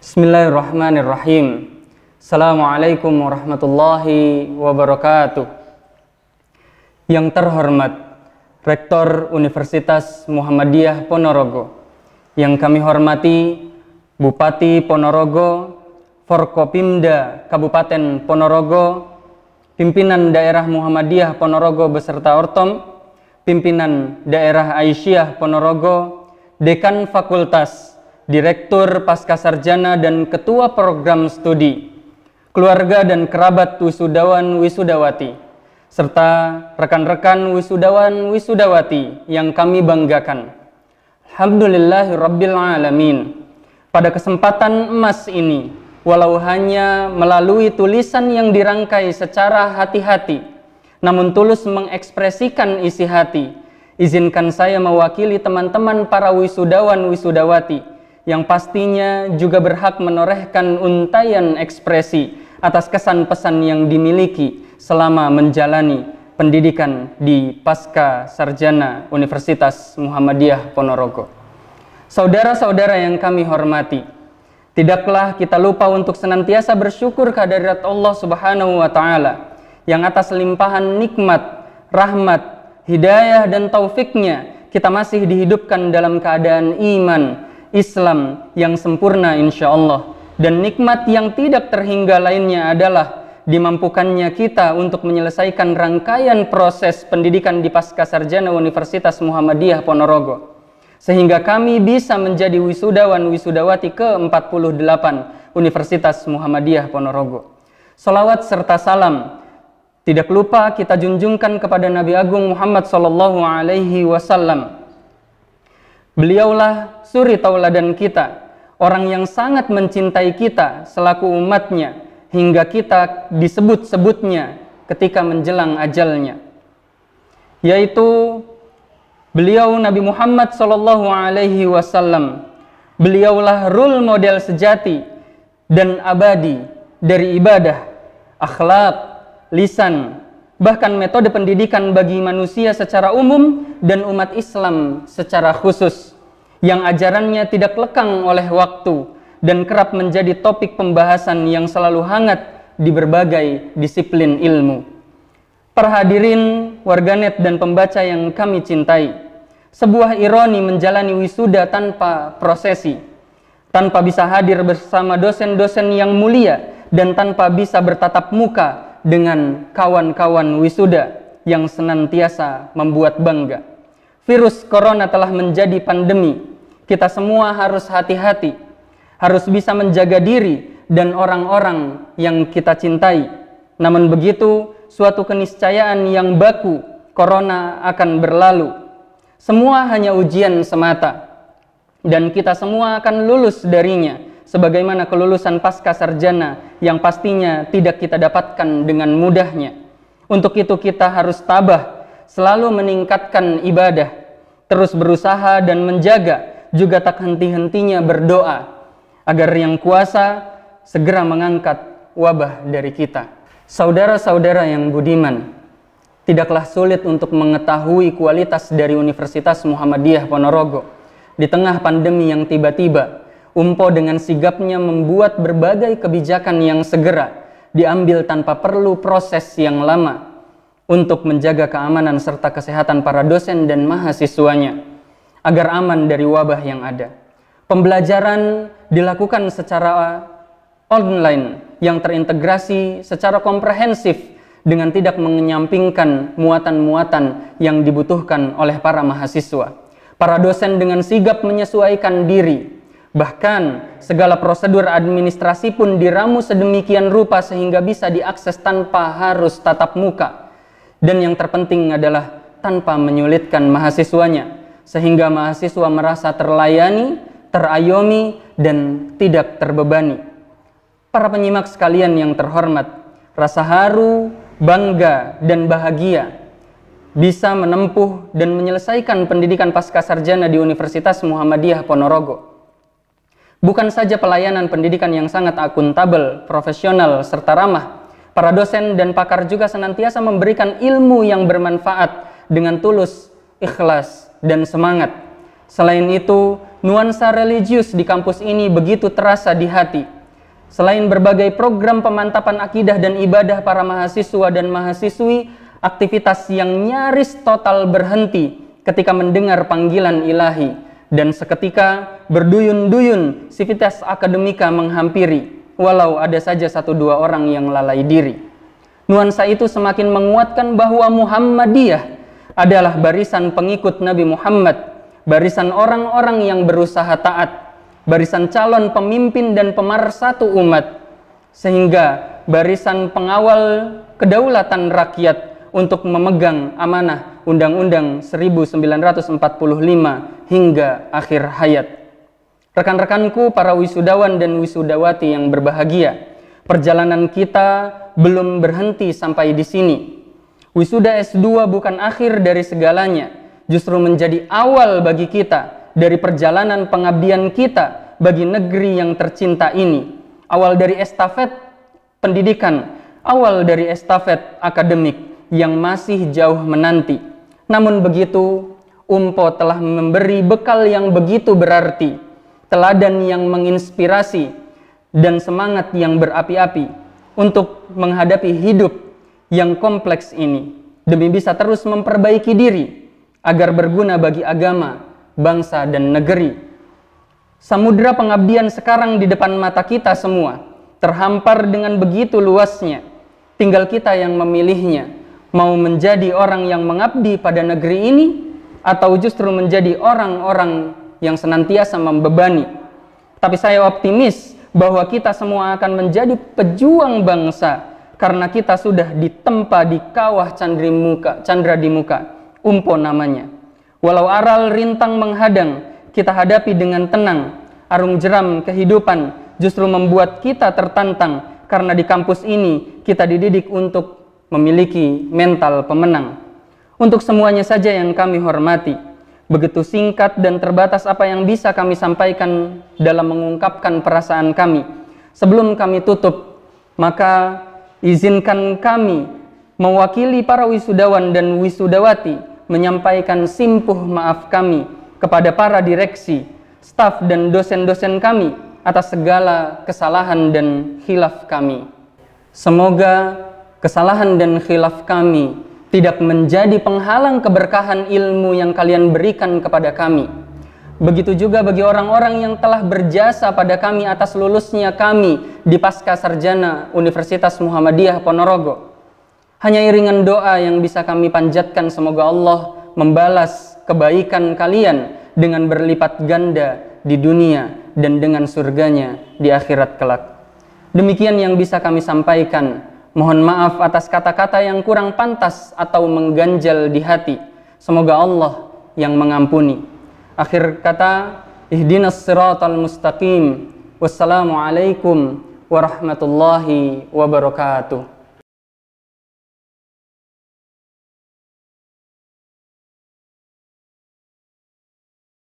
Bismillahirrahmanirrahim. Assalamualaikum warahmatullahi wabarakatuh. Yang terhormat Rektor Universitas Muhammadiyah Ponorogo, yang kami hormati Bupati Ponorogo, Forkopimda Kabupaten Ponorogo, pimpinan daerah Muhammadiyah Ponorogo beserta Ortom, pimpinan daerah Aisyah Ponorogo, Dekan Fakultas, Direktur Pascasarjana dan Ketua Program Studi, keluarga dan kerabat wisudawan wisudawati, serta rekan-rekan wisudawan wisudawati yang kami banggakan. Alhamdulillahirabbil alamin. Pada kesempatan emas ini, walau hanya melalui tulisan yang dirangkai secara hati-hati, namun tulus mengekspresikan isi hati, izinkan saya mewakili teman-teman para wisudawan wisudawati yang pastinya juga berhak menorehkan untayan ekspresi atas kesan pesan yang dimiliki selama menjalani pendidikan di Pasca Sarjana Universitas Muhammadiyah Ponorogo. Saudara-saudara yang kami hormati, tidaklah kita lupa untuk senantiasa bersyukur kehadirat Allah Subhanahu wa Ta'ala yang atas limpahan nikmat, rahmat, hidayah dan taufiknya kita masih dihidupkan dalam keadaan iman, Islam yang sempurna insya Allah. Dan nikmat yang tidak terhingga lainnya adalah dimampukannya kita untuk menyelesaikan rangkaian proses pendidikan di Pascasarjana Universitas Muhammadiyah Ponorogo, sehingga kami bisa menjadi wisudawan wisudawati ke-48 Universitas Muhammadiyah Ponorogo. Salawat serta salam tidak lupa kita junjungkan kepada Nabi Agung Muhammad SAW. Beliaulah suri tauladan kita, orang yang sangat mencintai kita selaku umatnya, hingga kita disebut-sebutnya ketika menjelang ajalnya, yaitu beliau Nabi Muhammad SAW. Beliaulah role model sejati dan abadi dari ibadah, akhlak, lisan, bahkan metode pendidikan bagi manusia secara umum dan umat Islam secara khusus, yang ajarannya tidak lekang oleh waktu dan kerap menjadi topik pembahasan yang selalu hangat di berbagai disiplin ilmu. Para hadirin, warganet dan pembaca yang kami cintai, sebuah ironi menjalani wisuda tanpa prosesi, tanpa bisa hadir bersama dosen-dosen yang mulia, dan tanpa bisa bertatap muka dengan kawan-kawan wisuda yang senantiasa membuat bangga. Virus corona telah menjadi pandemi. Kita semua harus hati-hati, harus bisa menjaga diri dan orang-orang yang kita cintai. Namun begitu, suatu keniscayaan yang baku, corona akan berlalu. Semua hanya ujian semata, dan kita semua akan lulus darinya, sebagaimana kelulusan pasca sarjana yang pastinya tidak kita dapatkan dengan mudahnya. Untuk itu kita harus tabah, selalu meningkatkan ibadah, terus berusaha dan menjaga, juga tak henti-hentinya berdoa, agar yang kuasa segera mengangkat wabah dari kita. Saudara-saudara yang budiman, tidaklah sulit untuk mengetahui kualitas dari Universitas Muhammadiyah Ponorogo di tengah pandemi yang tiba-tiba. UMPO dengan sigapnya membuat berbagai kebijakan yang segera diambil tanpa perlu proses yang lama untuk menjaga keamanan serta kesehatan para dosen dan mahasiswanya agar aman dari wabah yang ada. Pembelajaran dilakukan secara online yang terintegrasi secara komprehensif dengan tidak menyampingkan muatan-muatan yang dibutuhkan oleh para mahasiswa. Para dosen dengan sigap menyesuaikan diri. Bahkan segala prosedur administrasi pun diramu sedemikian rupa sehingga bisa diakses tanpa harus tatap muka. Dan yang terpenting adalah tanpa menyulitkan mahasiswanya, sehingga mahasiswa merasa terlayani, terayomi, dan tidak terbebani. Para penyimak sekalian yang terhormat, rasa haru, bangga, dan bahagia bisa menempuh dan menyelesaikan pendidikan pasca sarjana di Universitas Muhammadiyah Ponorogo. Bukan saja pelayanan pendidikan yang sangat akuntabel, profesional, serta ramah, para dosen dan pakar juga senantiasa memberikan ilmu yang bermanfaat dengan tulus, ikhlas, dan semangat. Selain itu, nuansa religius di kampus ini begitu terasa di hati. Selain berbagai program pemantapan akidah dan ibadah para mahasiswa dan mahasiswi, aktivitas yang nyaris total berhenti ketika mendengar panggilan ilahi, dan seketika berduyun-duyun sivitas akademika menghampiri, walau ada saja 1-2 orang yang lalai diri. Nuansa itu semakin menguatkan bahwa Muhammadiyah adalah barisan pengikut Nabi Muhammad, barisan orang-orang yang berusaha taat, barisan calon pemimpin dan pemersatu umat, sehingga barisan pengawal kedaulatan rakyat untuk memegang amanah Undang-Undang 1945 hingga akhir hayat. Rekan-rekanku para wisudawan dan wisudawati yang berbahagia, perjalanan kita belum berhenti sampai di sini. Wisuda S2 bukan akhir dari segalanya, justru menjadi awal bagi kita dari perjalanan pengabdian kita bagi negeri yang tercinta ini. Awal dari estafet pendidikan, awal dari estafet akademik yang masih jauh menanti. Namun begitu, UMPO telah memberi bekal yang begitu berarti, teladan yang menginspirasi, dan semangat yang berapi-api untuk menghadapi hidup yang kompleks ini, demi bisa terus memperbaiki diri agar berguna bagi agama, bangsa, dan negeri. Samudra pengabdian sekarang di depan mata kita semua, terhampar dengan begitu luasnya. Tinggal kita yang memilihnya, mau menjadi orang yang mengabdi pada negeri ini, atau justru menjadi orang-orang yang senantiasa membebani. Tapi saya optimis bahwa kita semua akan menjadi pejuang bangsa, karena kita sudah ditempa di kawah candra di muka, UMPO namanya. Walau aral rintang menghadang, kita hadapi dengan tenang. Arung jeram kehidupan justru membuat kita tertantang, karena di kampus ini kita dididik untuk memiliki mental pemenang. Untuk semuanya saja yang kami hormati, begitu singkat dan terbatas apa yang bisa kami sampaikan dalam mengungkapkan perasaan kami. Sebelum kami tutup, maka izinkan kami mewakili para wisudawan dan wisudawati menyampaikan simpuh maaf kami kepada para direksi, staf, dan dosen-dosen kami atas segala kesalahan dan khilaf kami. Semoga kesalahan dan khilaf kami tidak menjadi penghalang keberkahan ilmu yang kalian berikan kepada kami. Begitu juga bagi orang-orang yang telah berjasa pada kami atas lulusnya kami di Pasca Sarjana Universitas Muhammadiyah Ponorogo. Hanya iringan doa yang bisa kami panjatkan, semoga Allah membalas kebaikan kalian dengan berlipat ganda di dunia dan dengan surganya di akhirat kelak. Demikian yang bisa kami sampaikan. Mohon maaf atas kata-kata yang kurang pantas atau mengganjal di hati. Semoga Allah yang mengampuni. Akhir kata, ihdinas siratal mustaqim. Wassalamualaikum warahmatullahi wabarakatuh.